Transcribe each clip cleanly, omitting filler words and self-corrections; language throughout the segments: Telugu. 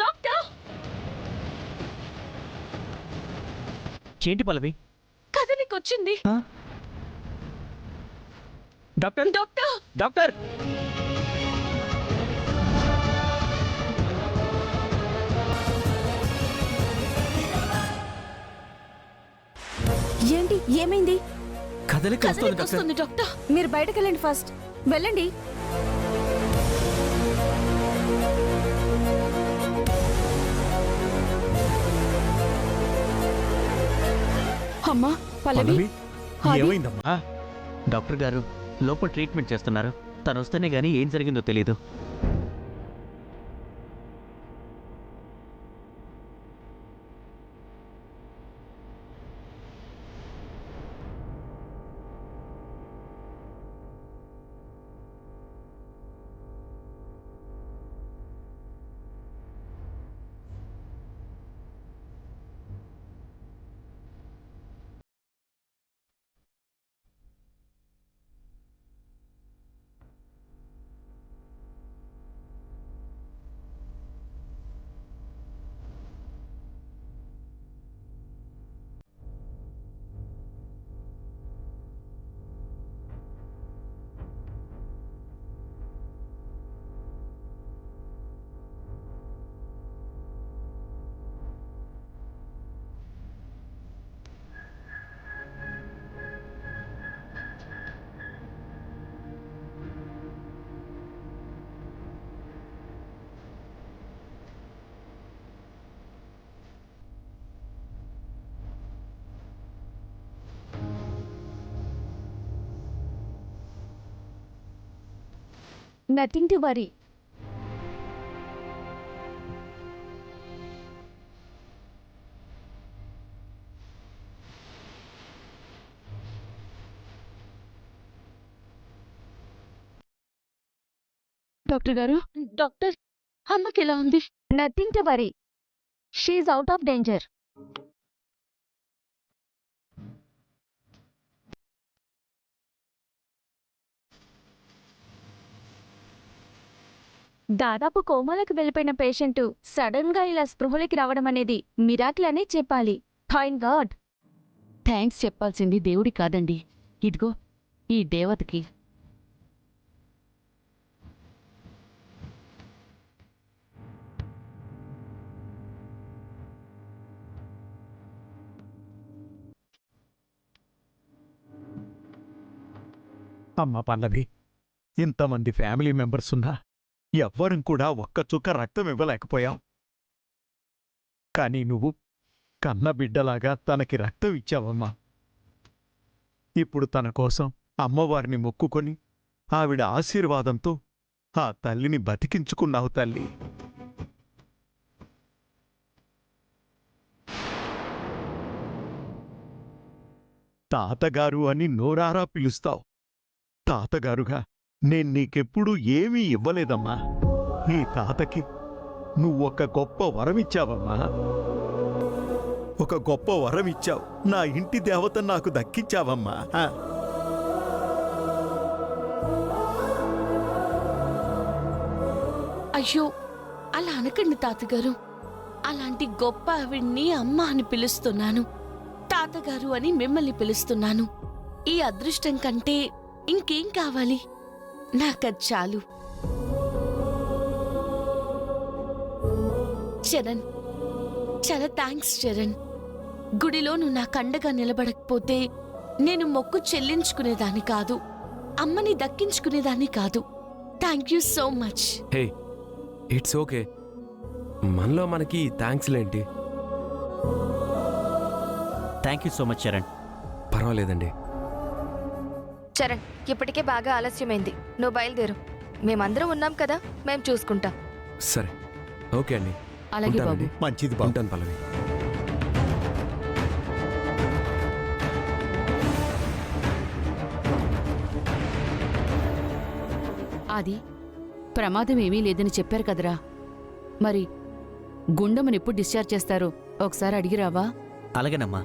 డాక్టర్ ఏంటి పల్లవి? కదలికొచ్చింది. డాక్టర్ డాక్టర్ డాక్టర్ ఏంటి ఏమైంది? కదలికొస్తుంది డాక్టర్. మీరు బయటకు వెళ్ళండి, ఫస్ట్ వెళ్ళండి. అమ్మా పల్లవి, ఏమైందమ్మా? డాక్టర్ గారు లోపల ట్రీట్మెంట్ చేస్తున్నారు. తను వస్తేనే గానీ ఏం జరిగిందో తెలీదు. Nothing to worry. డాక్టర్ గారు, డాక్టర్ అమ్మకి ఎలా ఉంది? Nothing to worry, she's out of danger. దాదాపు కోమాలకు వెళ్ళిపోయిన పేషెంట్ సడన్ గా ఇలా స్పృహలోకి రావడం అనేది మిరాకిల్ అనే చెప్పాలి. Thank God. థ్యాంక్స్ చెప్పాల్సింది దేవుడి కాదండి, ఇదిగో ఈ దేవతకి. అమ్మా పల్లవి, ఇంతమంది ఫ్యామిలీ మెంబర్స్ ఉన్నా ఎవ్వరం కూడా ఒక్క చుక్క రక్తం ఇవ్వలేకపోయాం. కానీ నువ్వు కన్న బిడ్డలాగా తనకి రక్తం ఇచ్చావమ్మా. ఇప్పుడు తన కోసం అమ్మవారిని మొక్కుకొని ఆవిడ ఆశీర్వాదంతో ఆ తల్లిని బతికించుకున్నావు తల్లి. తాతగారు అని నోరారా పిలుస్తావు. తాతగారుగా నేను నీకెప్పుడూ ఏమీ ఇవ్వలేదమ్మా. నీ తాతకి నువ్వొక గొప్ప వరమిచ్చావమ్మా. ఒక గొప్ప వరమిచ్చావు. నా ఇంటి దేవత నాకు దక్కించావమ్మా. అయ్యో అలా అనకండి తాతగారు. అలాంటి గొప్ప ఆవిడ్ని అమ్మ అని పిలుస్తున్నాను, తాతగారు అని మిమ్మల్ని పిలుస్తున్నాను. ఈ అదృష్టం కంటే ఇంకేం కావాలి? నాకది చాలు. చరణ్, చాలా థ్యాంక్స్ చరణ్. గుడిలో నువ్వు నా కండగా నిలబడకపోతే నేను మొక్కు చెల్లించుకునేదాన్ని కాదు, అమ్మని దక్కించుకునేదాన్ని కాదు. Thank you so much. Hey, it's okay. మనలో మనకి థ్యాంక్స్లేంటి? Thank you so much Charan. పర్వాలేదండి. చరణ్, ఇప్పటికే బాగా ఆలస్యమైంది, నువ్వు బయలుదేరు. మేమందరం ఉన్నాం కదా, మేం చూసుకుంటాం. సరే, ఓకే అండి. అలాగే బాబు. మంచిది బాబు. ఉంటాను పల్లవి. అది ప్రమాదం ఏమీ లేదని చెప్పారు కదరా. మరి గుండమ్మని ఎప్పుడు డిశ్చార్జ్ చేస్తారో ఒకసారి అడిగిరావా? అలాగేనమ్మా.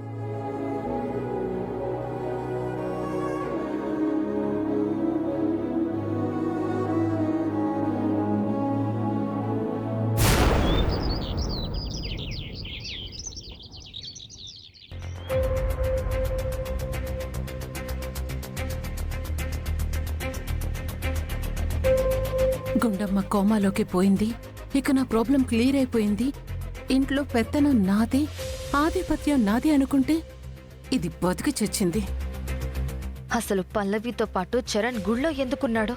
గుండమ్మ కోమాలోకి పోయింది. ఇక నా ప్రాబ్లం క్లియర్ అయిపోయింది. ఇంట్లో పెత్తనం నాదే, ఆధిపత్యం నాదే అనుకుంటే ఇది బతికి చచ్చింది. అసలు పల్లవితో పాటు చరణ్ గుళ్ళో ఎందుకున్నాడు?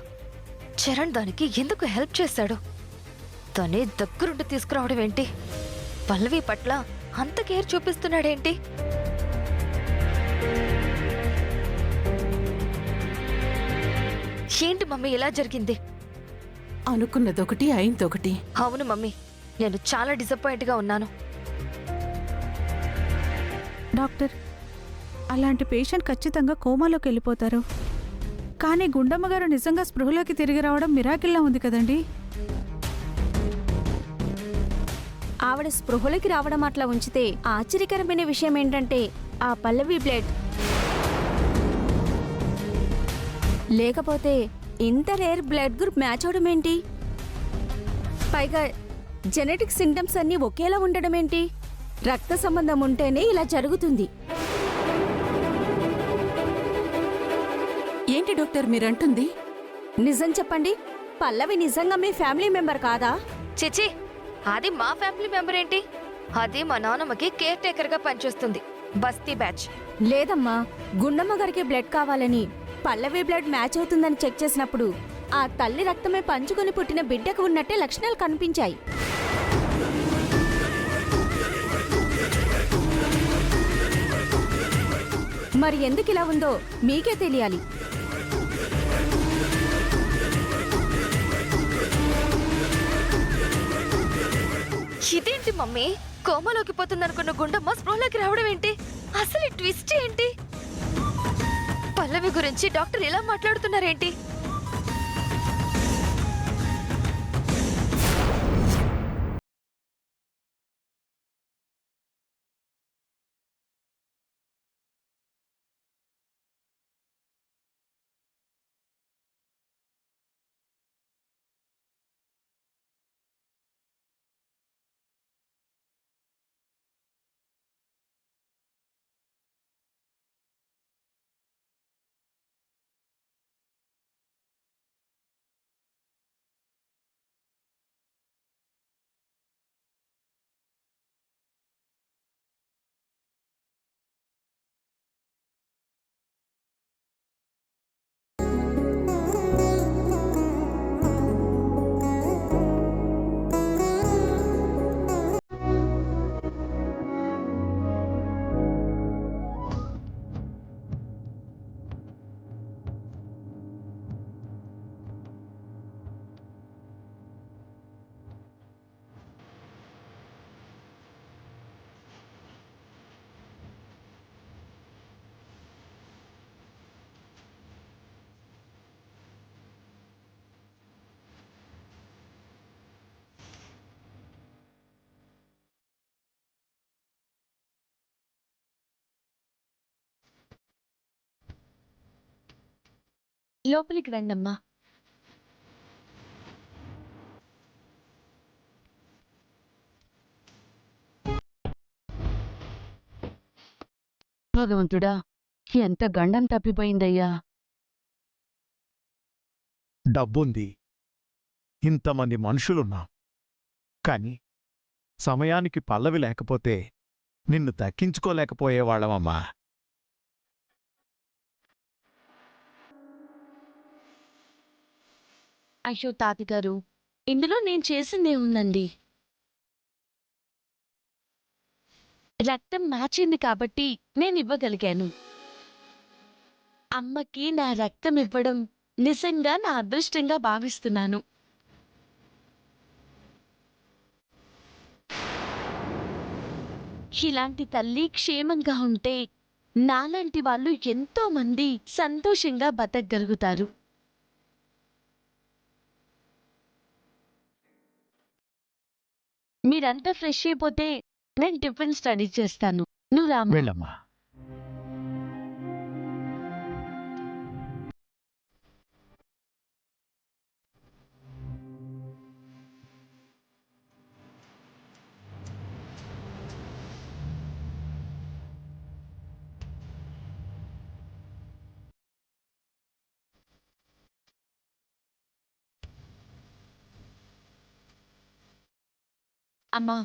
చరణ్ దానికి ఎందుకు హెల్ప్ చేశాడు? తనే దగ్గరుండి తీసుకురావడం ఏంటి? పల్లవి పట్ల అంత కేర్ చూపిస్తున్నాడేంటి? ఏంటి మమ్మీ ఇలా జరిగింది? అనుకున్నదొకటి అయిందొకటి. అవును మమ్మీ, నేను చాలా డిసప్పాయింట్గా ఉన్నాను. డాక్టర్, అలాంటి పేషెంట్ ఖచ్చితంగా కోమాలోకి వెళ్ళిపోతారు. కానీ గుండమ్మ గారు నిజంగా స్పృహలోకి తిరిగి రావడం మిరాకిల్లా ఉంది కదండి. ఆవిడ స్పృహలోకి రావడం అట్లా ఉంచితే ఆశ్చర్యకరమైన విషయం ఏంటంటే ఆ పల్లవి బ్లడ్ లేకపోతే ఇంత రేర్ బ్లడ్ గ్రూప్ మ్యాచ్ అవడం ఏంటి? పైగా జెనెటిక్ సింటమ్స్ అన్నీ ఒకేలా ఉండడం ఏంటి? రక్త సంబంధం ఉంటేనే ఇలా జరుగుతుంది. ఏంటి డాక్టర్ మీరంటుంది? నిజం చెప్పండి, పల్లవి నిజంగా మీ ఫ్యామిలీ మెంబర్ కాదా? చిచి, అది మా ఫ్యామిలీ మెంబర్ ఏంటి? అది మా నాన్నమ్మకి కేర్ టేకర్ గా పనిచేస్తుంది. బస్తీ బ్యాచ్. లేదమ్మా, గుండమ్మ గారికి బ్లడ్ కావాలని పల్లవి బ్లడ్ మ్యాచ్ అవుతుందని చెక్ చేసినప్పుడు ఆ తల్లి రక్తమే పంచుకొని పుట్టిన బిడ్డకు ఉన్నట్టే లక్షణాలు కనిపించాయి. మరి ఎందుకు ఇలా ఉందో మీకే తెలియాలి. ఇదేంటి మమ్మీ? కోమలోకి పోతుందనుకున్న గుండమ్మ స్పృహలోకి రావడం ఏంటి? అసలు ఈ ట్విస్ట్ ఏంటి? పల్లవి గురించి డాక్టర్ ఇలా మాట్లాడుతున్నారేంటి? లోపలికి రండమ్మా. భగవంతుడా, ఎంత గండం తప్పిపోయిందయ్యా. డబ్బుంది, ఇంతమంది మనుషులున్నాం. కాని సమయానికి పల్లవి లేకపోతే నిన్ను దక్కించుకోలేకపోయేవాళ్ళమమ్మా. అయ్యో తాతగారు, ఇందులో నేను చేసిందే ఉందండి. రక్తం మ్యాచ్ అయింది కాబట్టి నేను ఇవ్వగలిగాను. అమ్మకి నా రక్తం ఇవ్వడం నిజంగా నా అదృష్టంగా భావిస్తున్నాను. ఇలాంటి తల్లి క్షేమంగా ఉంటే నాలాంటి వాళ్ళు ఎంతో మంది సంతోషంగా బతకగలుగుతారు. మీరంతా ఫ్రెష్ అయిపోతే నేను టిఫిన్ స్టడీ చేస్తాను. నువ్వు రామ్మా. వెళ్ళమ్మా. అమ్మా,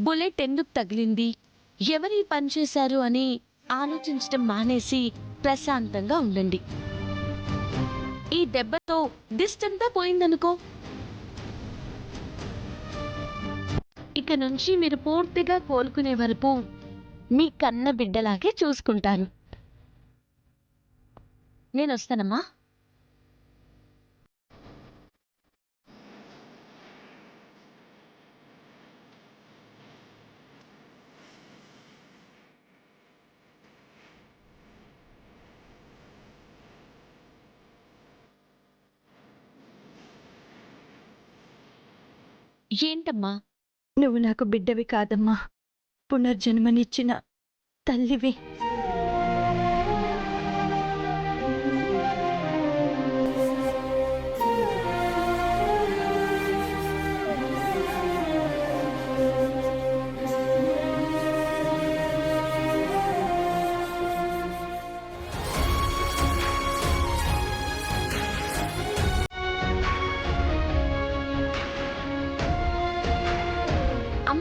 బుల్లెట్ ఎందుకు తగిలింది, ఎవరి పని చేశారు అని ఆలోచించడం మానేసి ప్రశాంతంగా ఉండండి. ఈ దెబ్బతో దిష్టంతా పోయిందనుకో, ఇక నుంచి మీరు పూర్తిగా కోలుకునే వరకు మీ కన్న బిడ్డలాగే చూసుకుంటాను. నేను వస్తానమ్మా. ఏంటమ్మా? నువ్వు నాకు బిడ్డవి కాదమ్మా, పునర్జన్మనిచ్చిన తల్లివి.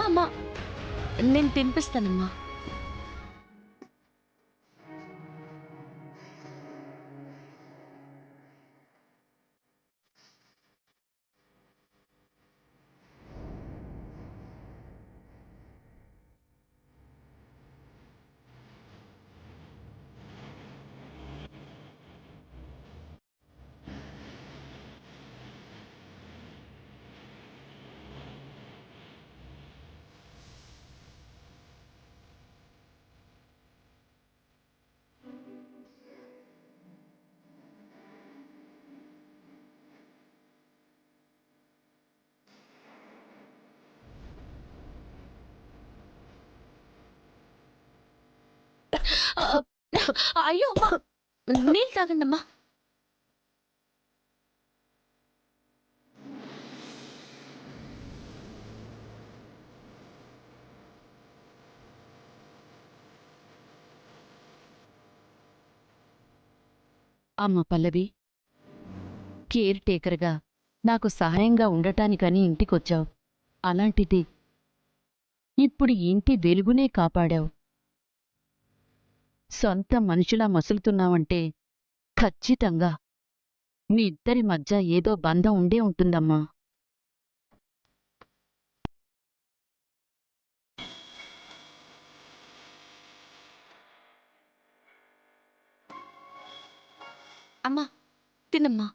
అమ్మా, నేను తినిపిస్తానమ్మా. అయ్యో అమ్మా, నీళ్ళు తాగండమ్మా. అమ్మ పల్లవి, కేర్ టేకర్గా నాకు సహాయంగా ఉండటానికని ఇంటికొచ్చావు. అలాంటిది ఇప్పుడు ఇంటి వెలుగునే కాపాడావు. సొంత మనుషులా మసులుతున్నావంటే ఖచ్చితంగా మీ ఇద్దరి మధ్య ఏదో బంధం ఉండే ఉంటుందమ్మా. అమ్మా, తినమ్మా.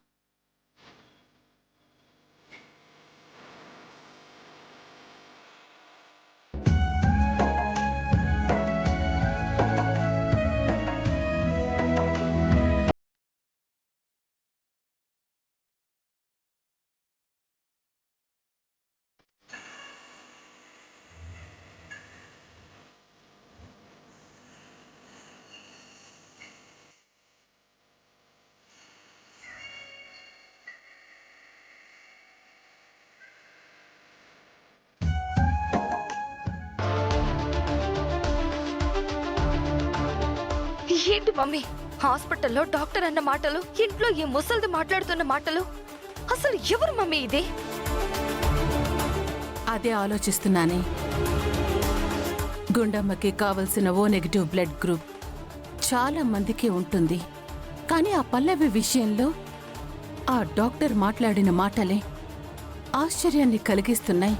ఏంటి మమ్మీ, హాస్పిటల్లో డాక్టర్ అన్న మాటలు, ఇంట్లో ఈ ముసల్ది మాట్లాడుతున్న మాటలు, అసలు ఎవరు మమ్మీ ఇది? అదే ఆలోచిస్తున్నానే. గుండమ్మకి కావలసిన ఓ నెగిటివ్ బ్లడ్ గ్రూప్ చాలా మందికి ఉంటుంది. కానీ ఆ పల్లవి విషయంలో ఆ డాక్టర్ మాట్లాడిన మాటలే ఆశ్చర్యాన్ని కలిగిస్తున్నాయి.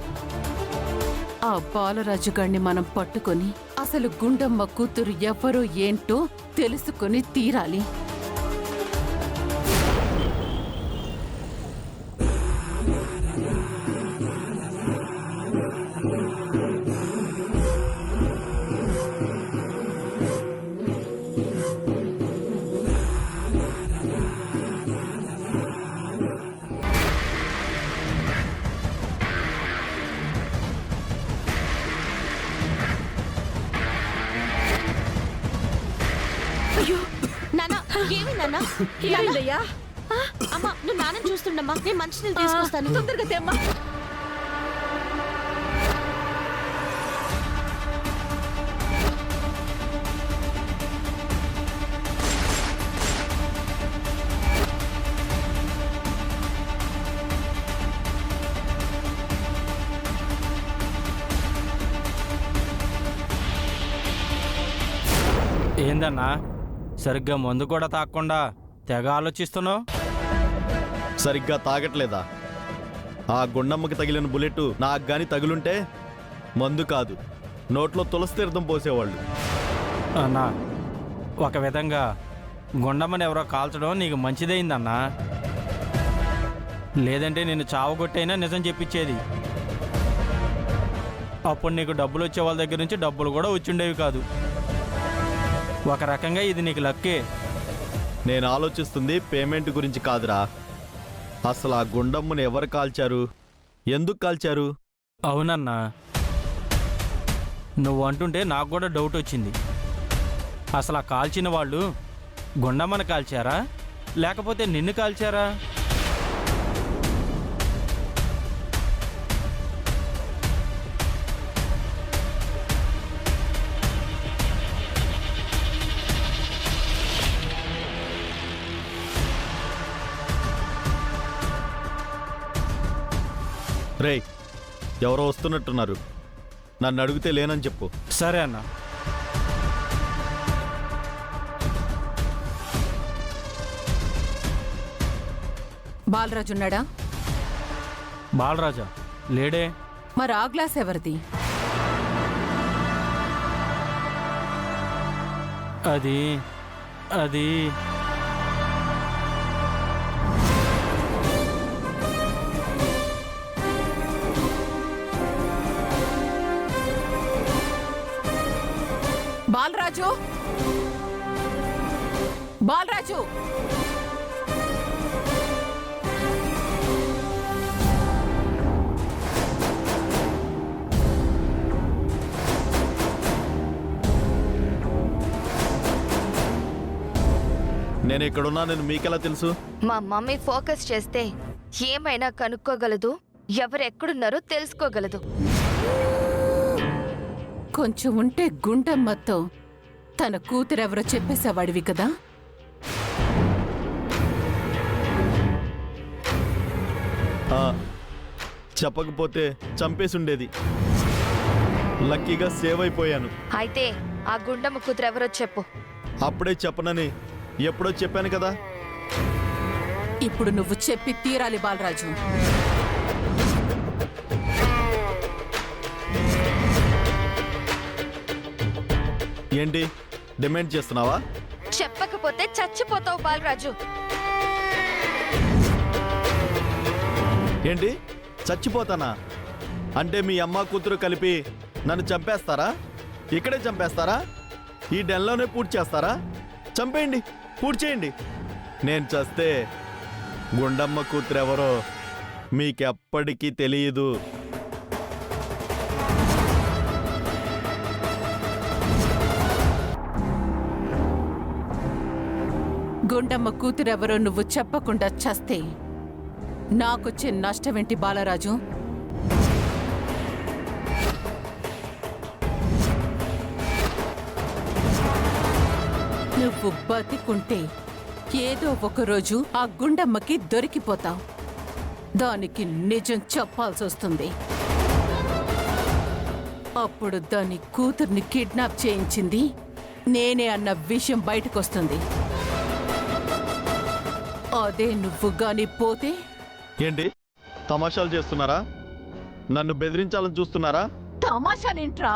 ఆ బాలరాజు గారిని మనం పట్టుకొని అసలు గుండమ్మ కూతురు ఎవ్వరో ఏంటో తెలుసుకొని తీరాలి. నాన్న, ఏమి నాన్న? ఏమైందయ్యా? అమ్మా, నువ్వు నాన్న చూస్తుండమ్మా, నేను మంచినీళ్ళు తీసుకొస్తాను. తొందరగా తెమ్మా. ఏందన్నా సరిగ్గా మందు కూడా తాగకుండా తెగ ఆలోచిస్తున్నావు? సరిగ్గా తాగట్లేదా? ఆ గుండమ్మకి తగిలిన బుల్లెట్ నాకు గాని తగులుంటే మందు కాదు, నోట్లో తులసి తీర్థం పోసేవాళ్ళు. అన్నా, ఒక విధంగా గుండమ్మని ఎవరో కాల్చడం నీకు మంచిదైందన్నా. లేదంటే నిన్ను చావగొట్టైనా నిజం చెప్పించేది. అప్పుడు నీకు డబ్బులు వచ్చే వాళ్ళ దగ్గర నుంచి డబ్బులు కూడా వచ్చిండేవి కాదు. ఒక రకంగా ఇది నీకు లక్కే. నేను ఆలోచిస్తుంది పేమెంట్ గురించి కాదురా. అసలు ఆ గుండమ్మని ఎవరు కాల్చారు, ఎందుకు కాల్చారు? అవునన్నా, నువ్వు అంటుంటే నాకు కూడా డౌట్ వచ్చింది. అసలు ఆ కాల్చిన వాళ్ళు గుండమ్మని కాల్చారా లేకపోతే నిన్ను కాల్చారా? రేయ్, ఎవరో వస్తున్నట్టున్నారు. నన్ను అడిగితే లేనని చెప్పు. సరే అన్నా. బాలరాజు ఉన్నాడా? బాలరాజా లేడే. మరి ఆ గ్లాస్ ఎవరిది? అది అది బాలరాజు, బాలరాజు, నేను ఇక్కడున్నానని మీకెలా తెలుసు? మా మమ్మీ ఫోకస్ చేస్తే ఏమైనా కనుక్కోగలదు, ఎవరెక్కడున్నారో తెలుసుకోగలదు. కొంచెం ఉంటే గుండమ్మతో తన కూతురెవరో చెప్పేసేవాడివి కదా. చెప్పకపోతే చంపేసుండేది. లక్కీగా సేవ్ అయిపోయాను. అయితే ఆ గుండమ్మ కూతురెవరో చెప్పు. అప్పుడే చెప్పనని ఎప్పుడో చెప్పాను కదా. ఇప్పుడు నువ్వు చెప్పి తీరాలి బాలరాజు. ఏంటి డిమాండ్ చేస్తున్నావా? చెప్పకపోతే చచ్చిపోతావు బాలరాజు. ఏంటి చచ్చిపోతానా? అంటే మీ అమ్మ కూతురు కలిపి నన్ను చంపేస్తారా? ఇక్కడే చంపేస్తారా? ఈ డెన్లోనే పూర్తి చేస్తారా? చంపేయండి, పూర్తి చేయండి. నేను చస్తే గుండమ్మ కూతురెవరో మీకెప్పటికీ తెలియదు. గుండమ్మ కూతురెవరో నువ్వు చెప్పకుండా చస్తే నాకొచ్చే నష్టమేంటి బాలరాజు? నువ్వు బతికుంటే ఏదో ఒకరోజు ఆ గుండమ్మకి దొరికిపోతావు. దానికి నిజం చెప్పాల్సి వస్తుంది. అప్పుడు దాని కూతుర్ని కిడ్నాప్ చేయించింది నేనే అన్న విషయం బయటకొస్తుంది. అదే నువ్వు గాని పోతే. ఏంటి తమాషాలు చేస్తున్నారా? నన్ను బెదిరించాలని చూస్తున్నారా? తమాషాలేంట్రా?